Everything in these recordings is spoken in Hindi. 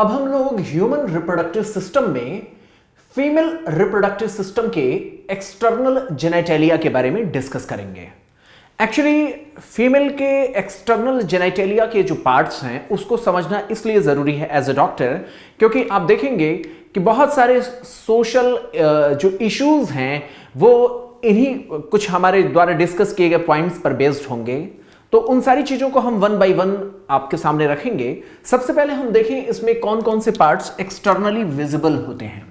अब हम लोग ह्यूमन रिप्रोडक्टिव सिस्टम में फीमेल रिप्रोडक्टिव सिस्टम के एक्सटर्नल जेनिटेलिया के बारे में डिस्कस करेंगे। एक्चुअली फीमेल के एक्सटर्नल जेनिटेलिया के जो पार्ट्स हैं उसको समझना इसलिए ज़रूरी है एज ए डॉक्टर, क्योंकि आप देखेंगे कि बहुत सारे सोशल जो इश्यूज हैं वो इन्हीं कुछ हमारे द्वारा डिस्कस किए गए पॉइंट्स पर बेस्ड होंगे। तो उन सारी चीज़ों को हम वन बाय वन आपके सामने रखेंगे। सबसे पहले हम देखें इसमें कौन कौन से पार्ट्स एक्सटर्नली विजिबल होते हैं।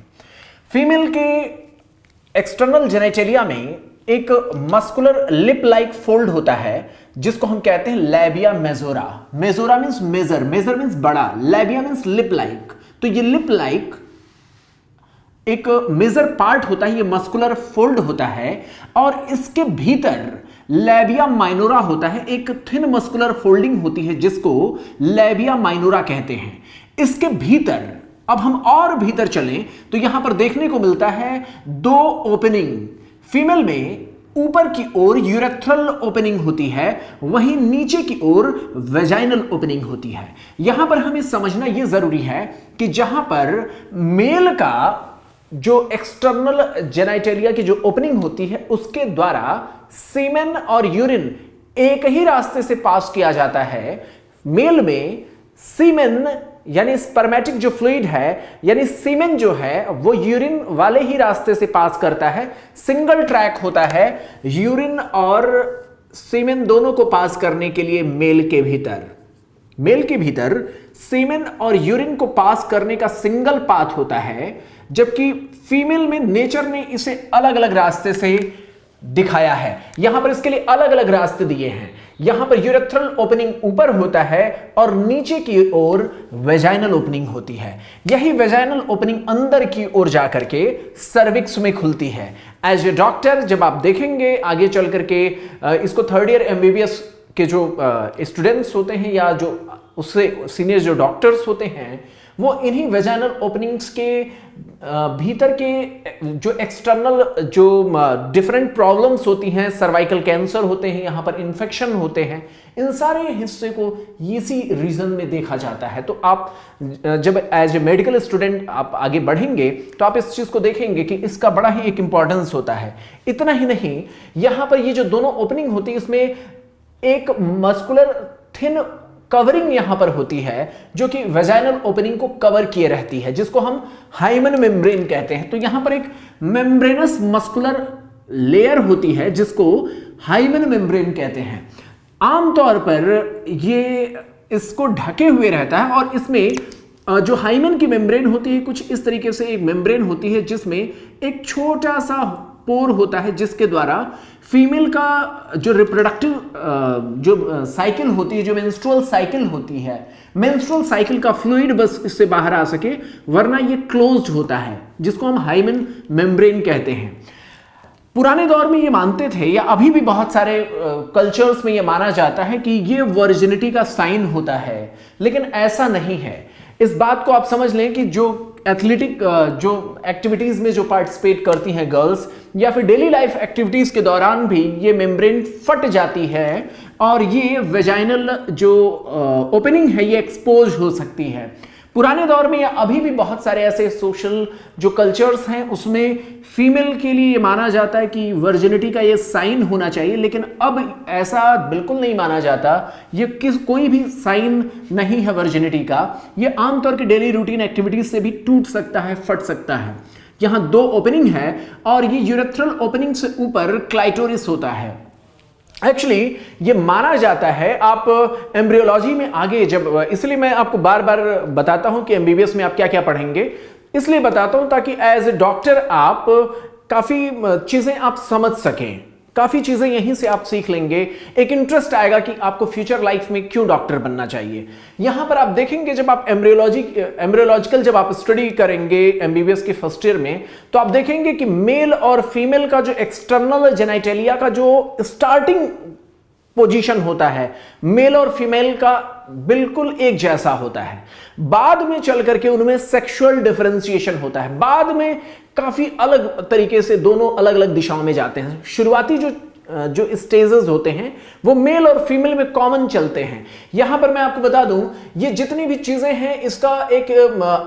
फीमेल के एक्सटर्नल जेनिटेलिया में एक मस्कुलर लिप लाइक फोल्ड होता है जिसको हम कहते हैं labia majora. Majora means major, major means बड़ा, लैबिया मींस लिप लाइक। तो ये लिप लाइक एक मेजर पार्ट होता है, ये मस्कुलर फोल्ड होता है और इसके भीतर लैबिया माइनोरा होता है, एक थिन मस्कुलर फोल्डिंग होती है जिसको लैबिया माइनोरा कहते हैं। इसके भीतर अब हम और भीतर चलें तो यहां पर देखने को मिलता है दो ओपनिंग। फीमेल में ऊपर की ओर यूरेथ्रल ओपनिंग होती है, वहीं नीचे की ओर वेजाइनल ओपनिंग होती है। यहां पर हमें समझना यह जरूरी है कि जहां पर मेल का जो एक्सटर्नल जेनिटेलिया की जो ओपनिंग होती है उसके द्वारा सीमेन और यूरिन एक ही रास्ते से पास किया जाता है। मेल में सीमेन यानी स्पर्मेटिक जो फ्लूइड है यानी सीमेन जो है वो यूरिन वाले ही रास्ते से पास करता है। सिंगल ट्रैक होता है यूरिन और सीमेन दोनों को पास करने के लिए मेल के भीतर सीमेन और यूरिन को पास करने का सिंगल पाथ होता है, जबकि फीमेल में नेचर ने इसे अलग अलग रास्ते से दिखाया है। यहां पर इसके लिए अलग अलग रास्ते दिए हैं। यहां पर यूरेथ्रल ओपनिंग ऊपर होता है और नीचे की ओर वेजाइनल ओपनिंग होती है। यही वेजाइनल ओपनिंग अंदर की ओर जाकर के सर्विक्स में खुलती है। एज ए डॉक्टर जब आप देखेंगे आगे चल करके इसको थर्ड ईयर एमबीबीएस के जो स्टूडेंट्स होते हैं या जो उससे सीनियर जो डॉक्टर्स होते हैं वो इन्हीं वेजाइनल ओपनिंग्स के भीतर के जो एक्सटर्नल जो डिफरेंट प्रॉब्लम्स होती हैं, सर्वाइकल कैंसर होते हैं, यहाँ पर इन्फेक्शन होते हैं, इन सारे हिस्से को इसी रीजन में देखा जाता है। तो आप जब एज ए मेडिकल स्टूडेंट आप आगे बढ़ेंगे तो आप इस चीज़ को देखेंगे कि इसका बड़ा ही एक इंपॉर्टेंस होता है। इतना ही नहीं, यहाँ पर ये जो दोनों ओपनिंग होती है इसमें एक मस्कुलर थिन कवरिंग यहां पर होती है जो कि वेजाइनल ओपनिंग को कवर किए रहती है, जिसको हम हाइमन मेम्ब्रेन कहते हैं। तो यहां पर एक मेम्ब्रेनस मस्कुलर लेयर होती है जिसको हाइमन मेम्ब्रेन कहते हैं। आमतौर पर ये इसको ढके हुए रहता है और इसमें जो हाइमन की मेम्ब्रेन होती है कुछ इस तरीके से एक मेम्ब्रेन होती है जिसमें एक छोटा सा पोर होता है जिसके द्वारा फीमेल का जो रिप्रोडक्टिव जो साइकिल होती है, जो मेंस्ट्रुअल साइकिल होती है, मेंस्ट्रुअल साइकिल का फ्लूइड बस इससे बाहर आ सके, वरना ये क्लोज्ड होता है जिसको हम हाइमन मेम्ब्रेन कहते हैं। पुराने दौर में ये मानते थे या अभी भी बहुत सारे कल्चर्स में ये माना जाता है कि ये वर्जिनिटी का साइन होता है, लेकिन ऐसा नहीं है। इस बात को आप समझ लें कि जो एथलेटिक जो एक्टिविटीज में जो पार्टिसिपेट करती हैं गर्ल्स या फिर डेली लाइफ एक्टिविटीज के दौरान भी ये मेम्ब्रेन फट जाती है और ये वेजाइनल जो ओपनिंग है ये एक्सपोज हो सकती है। पुराने दौर में या अभी भी बहुत सारे ऐसे सोशल जो कल्चर्स हैं उसमें फीमेल के लिए माना जाता है कि वर्जिनिटी का ये साइन होना चाहिए, लेकिन अब ऐसा बिल्कुल नहीं माना जाता। ये कोई भी साइन नहीं है वर्जिनिटी का। ये आमतौर की डेली रूटीन एक्टिविटीज से भी टूट सकता है, फट सकता है। यहाँ दो ओपनिंग है और ये यूरेथ्रल ओपनिंग से ऊपर क्लाइटोरिस होता है। एक्चुअली ये माना जाता है, आप एम्ब्रियोलॉजी में आगे जब, इसलिए मैं आपको बार बार बताता हूं कि एमबीबीएस में आप क्या क्या पढ़ेंगे, इसलिए बताता हूं ताकि एज ए डॉक्टर आप काफी चीजें आप समझ सकें, काफी चीजें यहीं से आप सीख लेंगे। एक इंटरेस्ट आएगा कि आपको फ्यूचर लाइफ में क्यों डॉक्टर बनना चाहिए। यहां पर आप देखेंगे जब आप एम्ब्रियोलॉजिकल जब आप स्टडी करेंगे एमबीबीएस के फर्स्ट ईयर में, तो आप देखेंगे कि मेल और फीमेल का जो एक्सटर्नल जेनिटेलिया का जो स्टार्टिंग पोजीशन होता है मेल और फीमेल का बिल्कुल एक जैसा होता है। बाद में चल करके उनमें सेक्सुअल डिफरेंशिएशन होता है, बाद में काफी अलग तरीके से दोनों अलग अलग दिशाओं में जाते हैं। शुरुआती जो जो स्टेजेस होते हैं वो मेल और फीमेल में कॉमन चलते हैं। यहां पर मैं आपको बता दूं, ये जितनी भी चीजें हैं इसका एक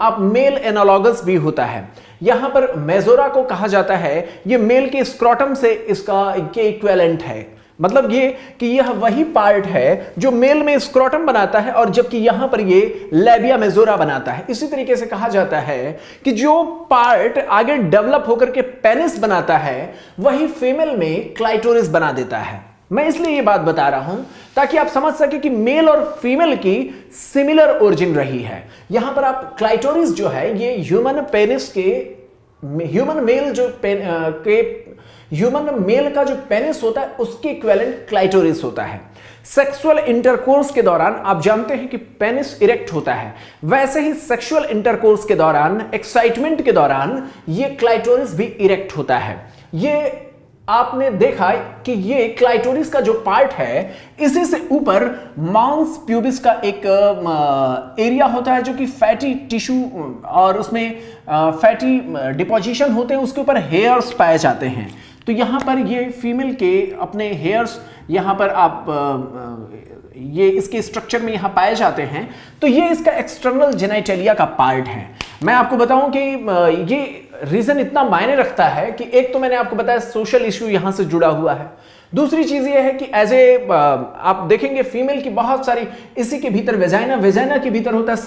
आप मेल एनालॉगस भी होता है। यहां पर मेजोरा को कहा जाता है, ये मेल के स्क्रोटम से इसका के इक्विवेलेंट है। मतलब ये कि यह वही पार्ट है जो मेल में स्क्रोटम बनाता है और जबकि यहां पर ये लैबिया मेजोरा बनाता है। इसी तरीके से कहा जाता है कि जो पार्ट आगे डेवलप होकर के पेनिस बनाता है वही फीमेल में क्लाइटोरिस बना देता है। मैं इसलिए ये बात बता रहा हूं ताकि आप समझ सके कि मेल और फीमेल की सिमिलर ओरिजिन रही है। यहां पर आप क्लाइटोरिस जो है ये ह्यूमन पेनिस के ह्यूमन मेल का जो पेनिस होता है उसके इक्विवेलेंट क्लाइटोरिस होता है। सेक्सुअल इंटरकोर्स के दौरान आप जानते हैं कि पेनिस इरेक्ट होता है, वैसे ही सेक्सुअल इंटरकोर्स के दौरान, एक्साइटमेंट के दौरान ये क्लाइटोरिस भी इरेक्ट होता है। ये आपने देखा कि ये क्लाइटोरिस का जो पार्ट है इसी से ऊपर मांस प्यूबिस का एक एरिया होता है जो कि फैटी टिश्यू और उसमें फैटी डिपोजिशन होते हैं, उसके ऊपर हेयर्स पाए जाते हैं। तो यहां पर ये फीमेल के अपने हेयर्स यहां पर आप ये इसके स्ट्रक्चर में यहां पाए जाते हैं। तो ये इसका एक्सटर्नल जेनिटलिया का पार्ट है। मैं आपको बताऊं कि ये रीजन इतना मायने रखता है कि एक तो मैंने आपको बताया सोशल इश्यू यहां से जुड़ा हुआ है, दूसरी चीज ये है कि आप देखेंगे फीमेल की बहुत सारी इसी के भीतर वेजाइना के भीतर होता है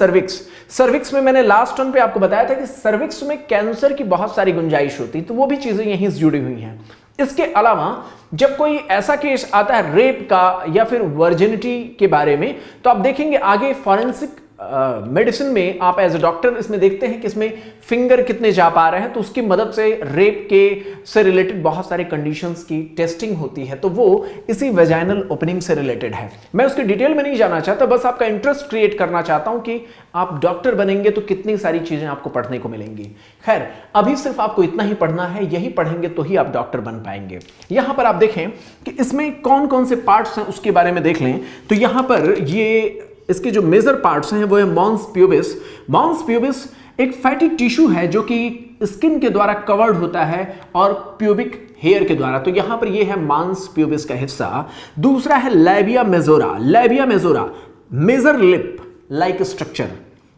सर्विक्स में मैंने लास्ट टर्न पे आपको बताया था कि सर्विक्स में कैंसर की बहुत सारी गुंजाइश होती है, तो वो भी चीजें यहीं से जुड़ी हुई हैं। इसके अलावा जब कोई ऐसा केस आता है रेप का या फिर वर्जिनिटी के बारे में, तो आप देखेंगे आगे फॉरेंसिक मेडिसिन में आप एज ए डॉक्टर इसमें देखते हैं कि इसमें फिंगर कितने जा पा रहे हैं, तो उसकी मदद से रेप के से रिलेटेड बहुत सारे कंडीशंस की टेस्टिंग होती है, तो वो इसी वेजाइनल ओपनिंग से रिलेटेड है। मैं उसके डिटेल में नहीं जाना चाहता, बस आपका इंटरेस्ट क्रिएट करना चाहता हूं कि आप डॉक्टर बनेंगे तो कितनी सारी चीजें आपको पढ़ने को मिलेंगी। खैर, अभी सिर्फ आपको इतना ही पढ़ना है, यही पढ़ेंगे तो ही आप डॉक्टर बन पाएंगे। यहां पर आप देखें कि इसमें कौन कौन से पार्ट्स हैं उसके बारे में देख लें। तो यहां पर ये इसके जो मेजर पार्ट्स हैं वो है मॉन्स प्यूबिस। मॉन्स प्यूबिस एक फैटी टिश्यू है जो कि स्किन के द्वारा कवर्ड होता है और प्यूबिक हेयर के द्वारा। तो यहां पर ये है मांस प्यूबिस का हिस्सा। दूसरा है labia majora major lip like structure.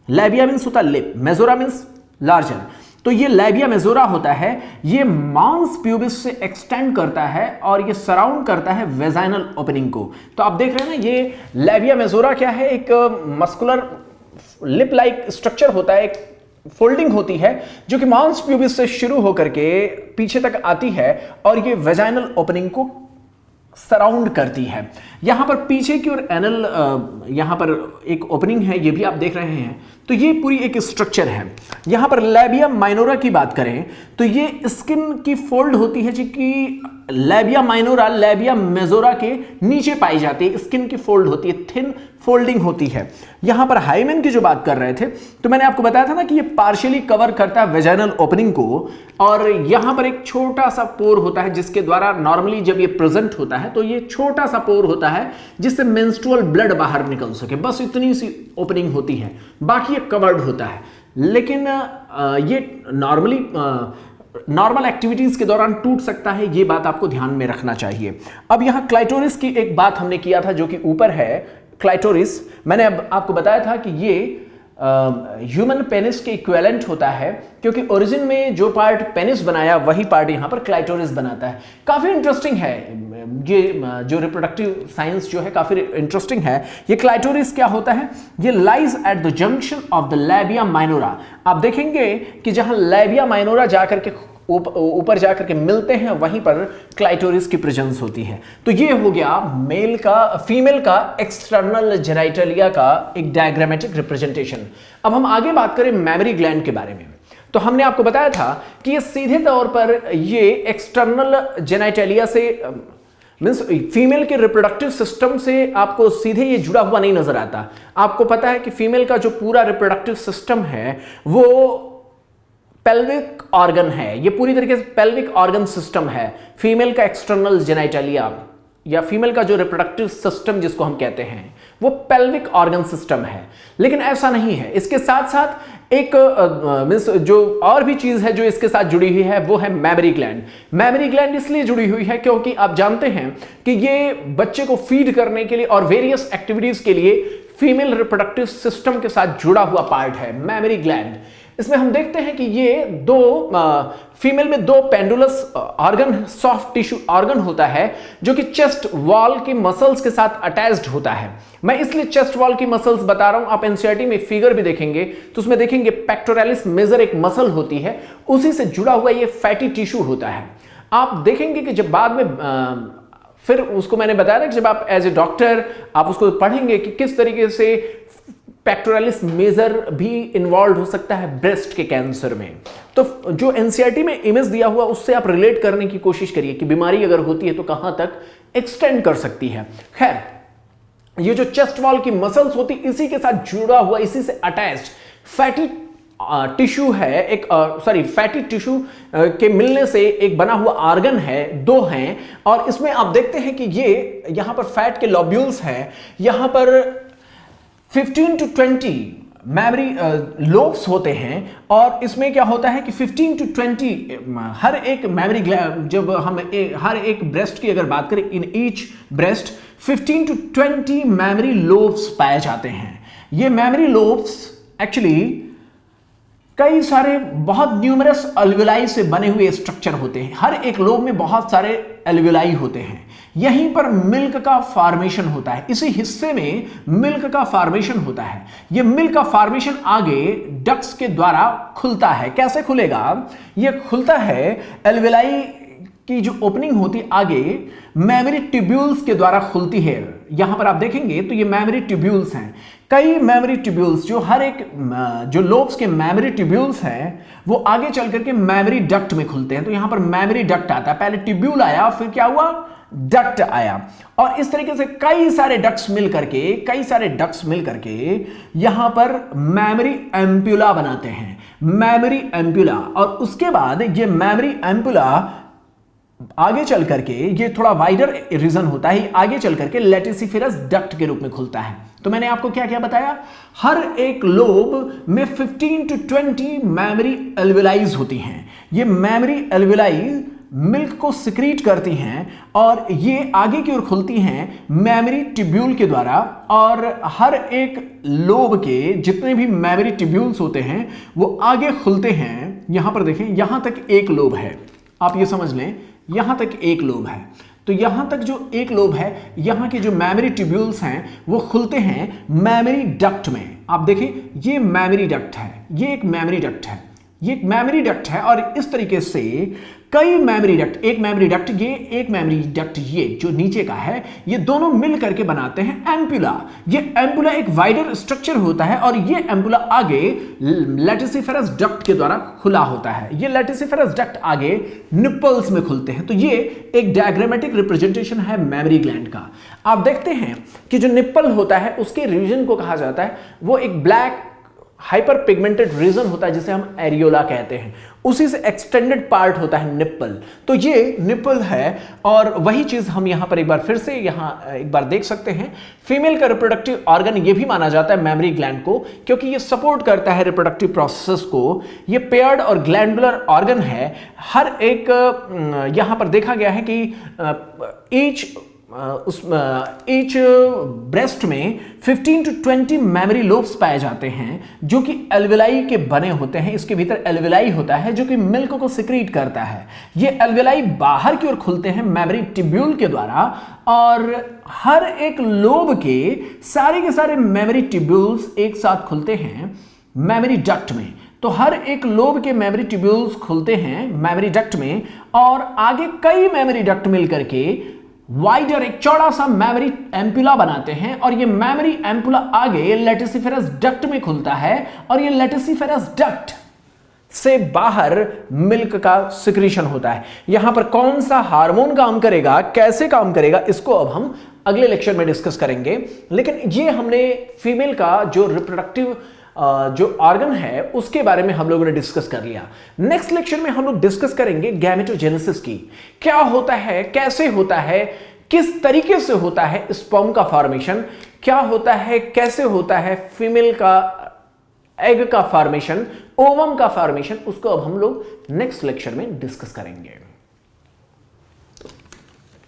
Labia means होता लिप, मेजोरा मीन्स लार्जर। तो ये लैबिया मेजोरा होता है, ये मांस प्यूबिस से एक्सटेंड करता है और ये सराउंड करता है वेजाइनल ओपनिंग को। तो आप देख रहे हैं ना, ये लैबिया मेजोरा क्या है, एक मस्कुलर लिप लाइक स्ट्रक्चर होता है, एक फोल्डिंग होती है जो कि मांस प्यूबिस से शुरू होकर के पीछे तक आती है और ये वेजाइनल ओपनिंग को सराउंड करती है। यहां पर पीछे की ओर एनल यहां पर एक ओपनिंग है, ये भी आप देख रहे हैं। तो ये पूरी एक स्ट्रक्चर है। यहां पर लैबिया माइनोरा की बात करें तो ये स्किन की फोल्ड होती है, जो कि लैबिया माइनोरा लैबिया मेजोरा के नीचे पाई जाती है। स्किन की फोल्ड होती है, थिन फोल्डिंग होती है। यहां पर हाइमेन की जो बात कर रहे थे तो मैंने आपको बताया था ना कि ये पार्शियली कवर करता है वेजाइनल ओपनिंग को, और यहां पर एक छोटा सा पोर होता है जिसके द्वारा नॉर्मली जब ये प्रेजेंट होता है तो ये छोटा सा पोर होता है जिससे मेंस्ट्रुअल ब्लड बाहर निकल सके, बस इतनी सी ओपनिंग होती है, बाकी ये कवर्ड होता है। लेकिन ये नॉर्मल एक्टिविटीज के दौरान टूट सकता है, ये बात आपको ध्यान में रखना चाहिए। अब यहां क्लाइटोरिस की एक बात हमने किया था जो कि ऊपर है क्लाइटोरिस। मैंने अब आपको बताया था कि ये ह्यूमन पेनिस के इक्विवेलेंट होता है, क्योंकि ओरिजिन में जो पार्ट पेनिस बनाया वही पार्ट यहां पर क्लाइटोरिस बनाता है। काफी इंटरेस्टिंग है ये जो रिप्रोडक्टिव साइंस जो है, काफी इंटरेस्टिंग है। ये क्लाइटोरिस क्या होता है, ये lies at the junction of the labia minora. आप देखेंगे कि जहां लैबिया माइनोरा जाकर के ऊपर जाकर के मिलते हैं वहीं पर क्लाइटोरिस की प्रेजेंस होती है। तो ये हो गया फीमेल का एक्सटर्नल जेनिटलिया का एक डायग्रामेटिक रिप्रेजेंटेशन। अब हम आगे बात करें मैमरी ग्लैंड के बारे में। तो हमने आपको बताया था कि ये सीधे तौर पर ये एक्सटर्नल जेनिटलिया से मीन्स फीमेल के रिप्रोडक्टिव सिस्टम से आपको सीधे ये जुड़ा हुआ नहीं नजर आता। आपको पता है कि फीमेल का जो पूरा रिप्रोडक्टिव सिस्टम है वो पेल्विक ऑर्गन है, ये पूरी तरीके से पेल्विक ऑर्गन सिस्टम है। फीमेल का एक्सटर्नल जेनिटलिया या फीमेल का जो रिप्रोडक्टिव सिस्टम जिसको हम कहते हैं वो पेल्विक ऑर्गन सिस्टम है। लेकिन ऐसा नहीं है, इसके साथ साथ एक मीन्स जो और भी चीज है जो इसके साथ जुड़ी हुई है वो है मेमोरी ग्लैंड। मेमोरी ग्लैंड इसलिए जुड़ी हुई है क्योंकि आप जानते हैं कि ये बच्चे को फीड करने के लिए और वेरियस एक्टिविटीज के लिए फीमेल रिप्रोडक्टिव सिस्टम के साथ जुड़ा हुआ पार्ट है मेमोरी ग्लैंड। इसमें हम देखते हैं कि ये फीमेल में दो pendulous organ, soft tissue organ होता है जो कि चेस्ट वॉल की मसल्स के साथ अटैच्ड होता है। मैं इसलिए चेस्ट वॉल की मसल्स बता रहा हूं, आप एनसीईआरटी में फिगर भी देखेंगे तो उसमें देखेंगे पेक्टोरालिस मेजर एक मसल होती है, उसी से जुड़ा हुआ ये फैटी टिश्यू होता है। आप देखेंगे कि जब बाद में फिर उसको मैंने बताया ना कि जब आप एज ए डॉक्टर आप उसको पढ़ेंगे कि किस तरीके से पेक्टोरालिस मेजर भी इन्वॉल्व हो सकता है ब्रेस्ट के कैंसर में। तो जो एनसीईआरटी में इमेज दिया हुआ उससे आप रिलेट करने की कोशिश करिए कि बीमारी अगर होती है तो कहां तक एक्सटेंड कर सकती है। खैर, ये जो चेस्ट वॉल की मसल्स होती इसी के साथ जुड़ा हुआ, इसी से अटैच्ड फैटी टिश्यू है, एक फैटी टिश्यू के मिलने से एक बना हुआ ऑर्गन है, दो हैं। और इसमें आप देखते हैं कि ये यहां पर फैट के लॉब्यूल्स हैं, यहां पर 15 to 20 मेमोरी लोब्स होते हैं। और इसमें क्या होता है कि 15 to 20 हर एक मेमोरी ग्लैंड, जब हम हर एक ब्रेस्ट की अगर बात करें, in each breast 15 to 20 memory lobes पाए जाते हैं। ये मेमोरी लोब्स एक्चुअली कई सारे बहुत न्यूमरस अल्वेलाई से बने हुए स्ट्रक्चर होते हैं। हर एक लोब में बहुत सारे अल्वेलाई होते हैं। यहीं पर मिल्क का फॉर्मेशन होता है, इसी हिस्से में मिल्क का फॉर्मेशन होता है। यह मिल्क का फॉर्मेशन आगे डक्ट्स के द्वारा खुलता है। कैसे खुलेगा? यह खुलता है अल्वेलाई की जो ओपनिंग होती आगे मेमोरी ट्यूब्यूल्स के द्वारा खुलती है। यहां पर आप देखेंगे तो ये मेमोरी ट्यूब्यूल्स हैं। कई मेमोरी ट्यूब्यूल्स जो हर एक जो लोब्स के मेमोरी ट्यूब्यूल्स हैं वो आगे चल करके मेमोरी डक्ट में खुलते हैं। तो यहां पर मेमोरी डक्ट आता है, पहले ट्यूब्यूल आया फिर क्या हुआ, डक्ट आया। और इस तरीके से कई सारे डक्ट्स मिल करके यहां पर मेमोरी एम्पुला बनाते हैं, मेमोरी एम्पुला। और उसके बाद ये मेमोरी एम्पुला आगे चल करके, ये थोड़ा वाइडर रीजन होता है, आगे चल करके लेटिसिफेरस डक्ट के रूप में खुलता है। तो मैंने आपको क्या क्या बताया, हर एक लोब में 15 to 20 मेमोरी एल्वेलाइज होती हैं। ये मेमोरी एल्वेलाई मिल्क को सिक्रीट करती हैं और ये आगे की ओर खुलती हैं मेमोरी ट्यूब्यूल के द्वारा। और हर एक लोब के जितने भी मेमोरी ट्यूब्यूल्स होते हैं वो आगे खुलते हैं। यहां पर देखें, यहां तक एक लोब है, आप ये समझ लें यहां तक एक लोब है। तो यहां तक जो एक लोब है, यहां के जो मेमोरी ट्यूब्यूल्स हैं वो खुलते हैं मेमोरी डक्ट में। आप देखें, ये मेमोरी डक्ट है, ये एक मेमोरी डक्ट है, ये एक मेमोरी डक्ट है। और इस तरीके से कई मेमोरी डक्ट, एक मेमोरी डक्ट ये, एक मेमोरी डक्ट ये जो नीचे का है, ये दोनों मिल करके बनाते हैं एम्पुला। ये एम्पुला एक वाइडर स्ट्रक्चर होता है और ये एम्पुला आगे लेटिसिफेरस डक्ट के द्वारा खुला होता है। ये लेटिसिफेरस डक्ट आगे निप्पल्स में खुलते हैं। तो ये एक डायग्रामेटिक रिप्रेजेंटेशन है मेमोरी ग्लैंड का। आप देखते हैं कि जो निप्पल होता है उसके रीजन को कहा जाता है, वो एक ब्लैक हाइपर पिगमेंटेड रीजन होता है जिसे हम एरियोला कहते हैं, उसी से एक्सटेंडेड पार्ट होता है निप्पल। तो ये निप्पल है। और वही चीज हम यहां पर एक बार फिर से यहां एक बार देख सकते हैं। फीमेल का रिप्रोडक्टिव ऑर्गन ये भी माना जाता है मेमोरी ग्लैंड को, क्योंकि ये सपोर्ट करता है रिप्रोडक्टिव प्रोसेस को। ये पेयर्ड और ग्लैंडुलर ऑर्गन है। हर एक यहां पर देखा गया है कि ईच ब्रेस्ट में 15 to 20 मेमोरी लोब्स पाए जाते हैं जो कि एल्वेलाई के बने होते हैं। इसके भीतर एल्वेलाई होता है जो कि मिल्क को सिक्रीट करता है। ये एल्वेलाई बाहर की ओर खुलते हैं मेमोरी ट्यूब्यूल के द्वारा। और हर एक लोब के सारे मेमोरी ट्यूब्यूल्स एक साथ खुलते हैं मेमोरी डक्ट में। तो हर एक लोब के मेमोरी ट्यूब्यूल्स खुलते हैं मेमोरी डक्ट में और आगे कई मेमोरी डक्ट मिलकर के वाइडर एक चौड़ा सा मेमोरी एम्पुला बनाते हैं। और ये मेमोरी एम्पुला आगे लेटिसिफेरस डक्ट में खुलता है और ये लेटिसिफेरस डक्ट से बाहर मिल्क का सिक्रीशन होता है। यहां पर कौन सा हार्मोन काम करेगा, कैसे काम करेगा, इसको अब हम अगले लेक्चर में डिस्कस करेंगे। लेकिन ये हमने फीमेल का जो रिप्रोडक्टिव जो ऑर्गन है उसके बारे में हम लोगों ने डिस्कस कर लिया। नेक्स्ट लेक्चर में हम लोग डिस्कस करेंगे गैमेटोजेनेसिस की, क्या होता है, कैसे होता है, किस तरीके से होता है स्पर्म का फॉर्मेशन, क्या होता है, कैसे होता है फीमेल का एग का फॉर्मेशन, ओवम का फॉर्मेशन, उसको अब हम लोग नेक्स्ट लेक्चर में डिस्कस करेंगे।